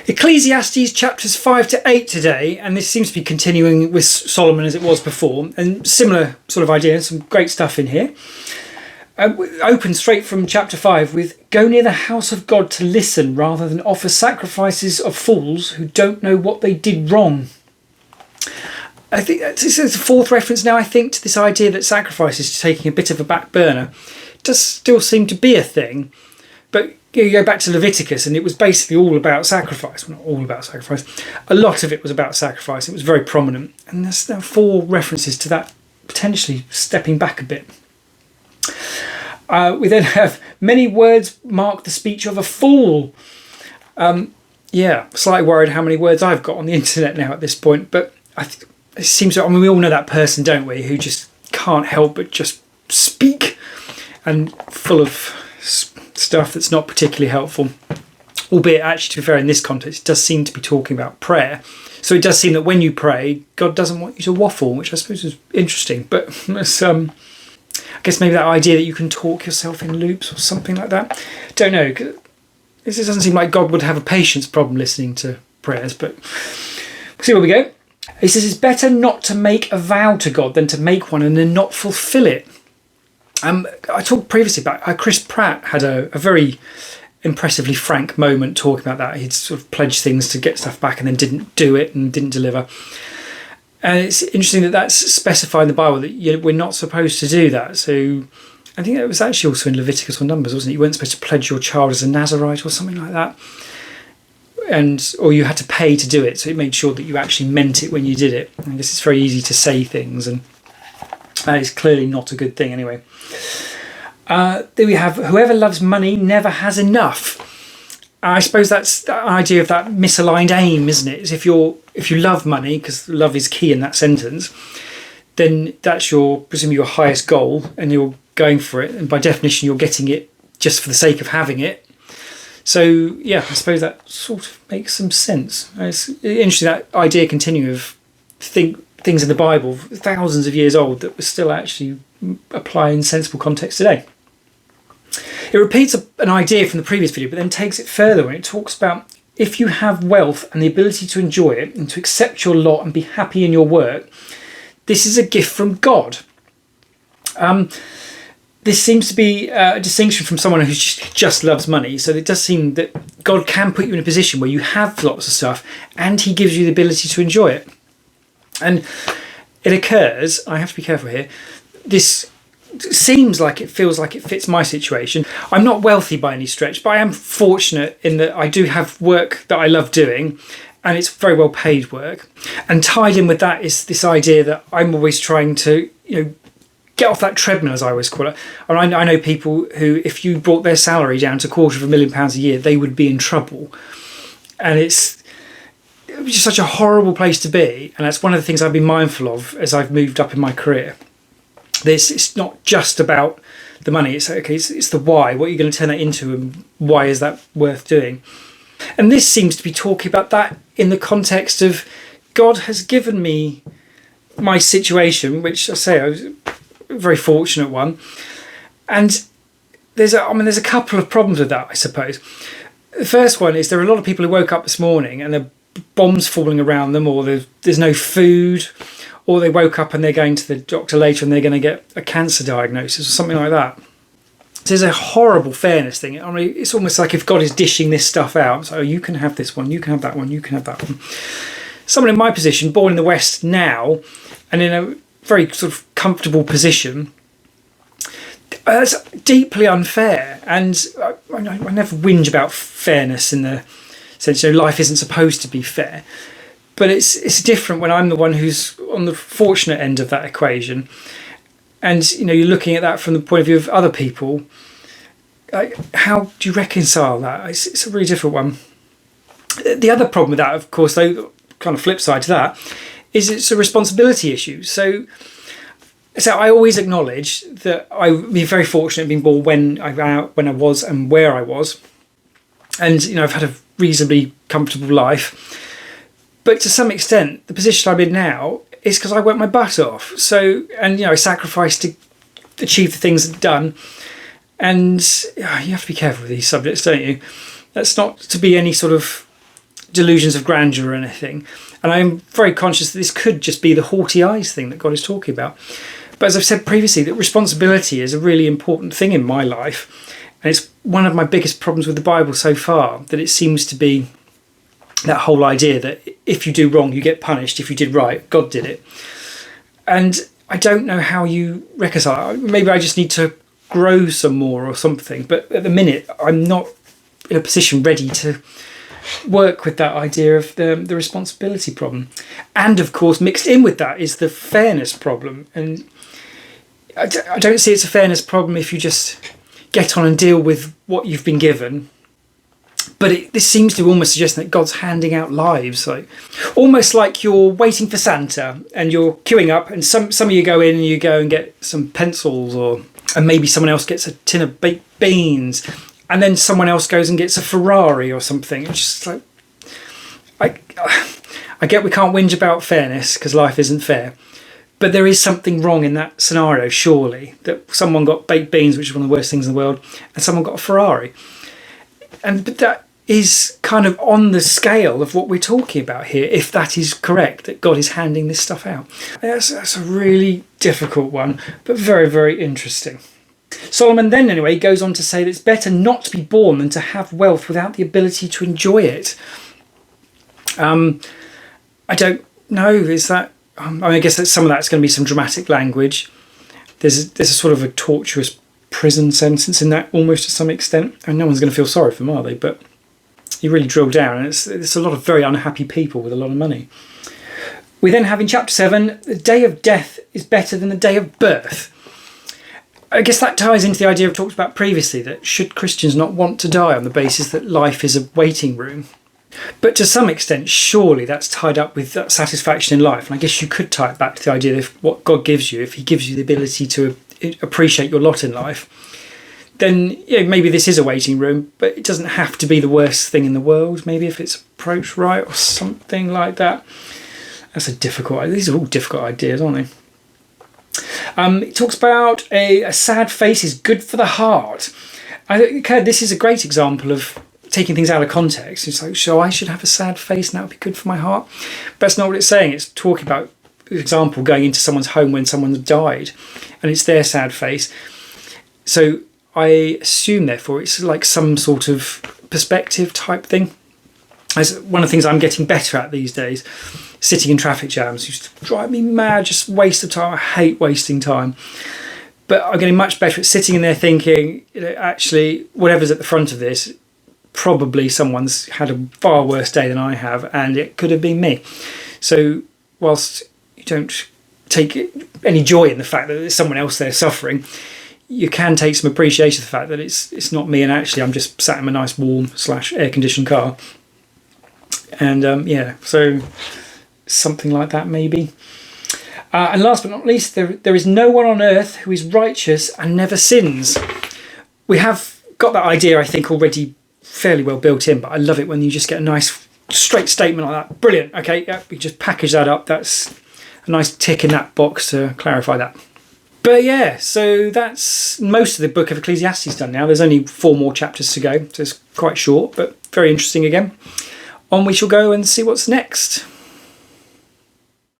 Ecclesiastes chapters 5 to 8 today, and this seems to be continuing with Solomon as it was before, and similar sort of idea, some great stuff in here. Open straight from chapter 5 with, "Go near the house of God to listen rather than offer sacrifices of fools who don't know what they did wrong." I think this is the fourth reference now, I think, to this idea that sacrifice is taking a bit of a back burner. It does still seem to be a thing, but you go back to Leviticus and it was basically all about sacrifice. Well, not all about sacrifice. A lot of it was about sacrifice. It was very prominent. And there's now 4 references to that potentially stepping back a bit. We then have, "Many words mark the speech of a fool." Slightly worried how many words I've got on the internet now at this point. But it seems, we all know that person, don't we, who just can't help but just speak and full of stuff that's not particularly helpful. Albeit, actually, to be fair, in this context, it does seem to be talking about prayer. So it does seem that when you pray, God doesn't want you to waffle, which I suppose is interesting. But it's, I guess maybe that idea that you can talk yourself in loops or something like that. Don't know. This doesn't seem like God would have a patience problem listening to prayers, but we'll see where we go. He says it's better not to make a vow to God than to make one and then not fulfill it. I talked previously about Chris Pratt had a very impressively frank moment talking about that. He'd sort of pledged things to get stuff back and then didn't do it and didn't deliver. And it's interesting that that's specified in the Bible that we're not supposed to do that. So I think it was actually also in Leviticus or Numbers, wasn't it? You weren't supposed to pledge your child as a Nazarite or something like that. Or you had to pay to do it. So it made sure that you actually meant it when you did it. I guess it's very easy to say things, and that is clearly not a good thing anyway. There we have, "Whoever loves money never has enough." I suppose that's the idea of that misaligned aim, isn't it? Is if you love money, because love is key in that sentence, then that's presumably your highest goal, and you're going for it, and by definition you're getting it just for the sake of having it. So yeah, I suppose that sort of makes some sense. It's interesting, that idea continuing of things in the Bible thousands of years old that we still actually apply in sensible context today. It repeats an idea from the previous video, but then takes it further when it talks about, if you have wealth and the ability to enjoy it and to accept your lot and be happy in your work, this is a gift from God. This seems to be a distinction from someone who just loves money. So it does seem that God can put you in a position where you have lots of stuff and he gives you the ability to enjoy it. And it occurs, I have to be careful here, this seems like it feels like it fits my situation. I'm not wealthy by any stretch, but I am fortunate in that I do have work that I love doing, and it's very well paid work. And tied in with that is this idea that I'm always trying to, get off that treadmill, as I always call it. And I know people who, if you brought their salary down to £250,000 a year, they would be in trouble. And it's just such a horrible place to be. And that's one of the things I've been mindful of as I've moved up in my career. It's not just about the money. It's the why. What are you going to turn that into, and why is that worth doing? And this seems to be talking about that in the context of God has given me my situation, which I say I was a very fortunate one. And there's a couple of problems with that, I suppose. The first one is there are a lot of people who woke up this morning and there are bombs falling around them, or there's no food, or they woke up and they're going to the doctor later and they're going to get a cancer diagnosis or something like that. So there's a horrible fairness thing. I mean, it's almost like if God is dishing this stuff out. So you can have this one, you can have that one, you can have that one. Someone in my position, born in the West now, and in a very sort of comfortable position, that's deeply unfair. And I never whinge about fairness in the sense, life isn't supposed to be fair. But it's different when I'm the one who's on the fortunate end of that equation. And, you're looking at that from the point of view of other people. How do you reconcile that? It's a really difficult one. The other problem with that, of course, though, kind of flip side to that, is it's a responsibility issue. So I always acknowledge that I've been very fortunate being born when I was and where I was. And, I've had a reasonably comfortable life. But to some extent, the position I'm in now is because I worked my butt off. So, and I sacrificed to achieve the things I've done. And you have to be careful with these subjects, don't you? That's not to be any sort of delusions of grandeur or anything. And I'm very conscious that this could just be the haughty eyes thing that God is talking about. But as I've said previously, that responsibility is a really important thing in my life. And it's one of my biggest problems with the Bible so far, that it seems to be that whole idea that if you do wrong, you get punished. If you did right, God did it. And I don't know how you reconcile it. Maybe I just need to grow some more or something. But at the minute, I'm not in a position ready to work with that idea of the responsibility problem. And of course, mixed in with that is the fairness problem. And I don't see it's a fairness problem if you just get on and deal with what you've been given. But this seems to almost suggest that God's handing out lives, like almost like you're waiting for Santa and you're queuing up, and some of you go in and you go and get some pencils, and maybe someone else gets a tin of baked beans, and then someone else goes and gets a Ferrari or something. It's just like, I get we can't whinge about fairness because life isn't fair, but there is something wrong in that scenario, surely, that someone got baked beans, which is one of the worst things in the world, and someone got a Ferrari. But that is kind of on the scale of what we're talking about here, if that is correct, that God is handing this stuff out. That's a really difficult one, but very, very interesting. Solomon then, anyway, goes on to say that it's better not to be born than to have wealth without the ability to enjoy it. I don't know, is that... I guess that some of that's going to be some dramatic language. There's a sort of a torturous prison sentence in that, almost to some extent. And no one's going to feel sorry for them, are they? But you really drill down, and it's a lot of very unhappy people with a lot of money. We then have in chapter 7, the day of death is better than the day of birth. I guess that ties into the idea I've talked about previously, that should Christians not want to die on the basis that life is a waiting room? But to some extent, surely that's tied up with that satisfaction in life. And I guess you could tie it back to the idea that if what God gives you, if he gives you the ability to appreciate your lot in life, then maybe this is a waiting room, but it doesn't have to be the worst thing in the world. Maybe if it's approached right or something like that. That's a difficult idea. These are all difficult ideas, aren't they? It talks about a sad face is good for the heart. I think this is a great example of taking things out of context. It's like, so I should have a sad face and that would be good for my heart. But that's not what it's saying. It's talking about, for example, going into someone's home when someone's died and it's their sad face. So I assume, therefore, it's like some sort of perspective type thing. As one of the things I'm getting better at these days, sitting in traffic jams used to drive me mad, just waste of time. I hate wasting time. But I'm getting much better at sitting in there thinking, actually, whatever's at the front of this, probably someone's had a far worse day than I have, and it could have been me. So whilst you don't take any joy in the fact that there's someone else there suffering, you can take some appreciation of the fact that it's not me, and actually I'm just sat in my nice warm / air-conditioned car. And so something like that maybe. And last but not least, there is no one on earth who is righteous and never sins. We have got that idea, I think, already fairly well built in, but I love it when you just get a nice straight statement like that. Brilliant. Okay, yeah, we just package that up. That's a nice tick in that box to clarify that. But yeah, so that's most of the book of Ecclesiastes done now. There's only 4 more chapters to go, so it's quite short, but very interesting again. On we shall go and see what's next.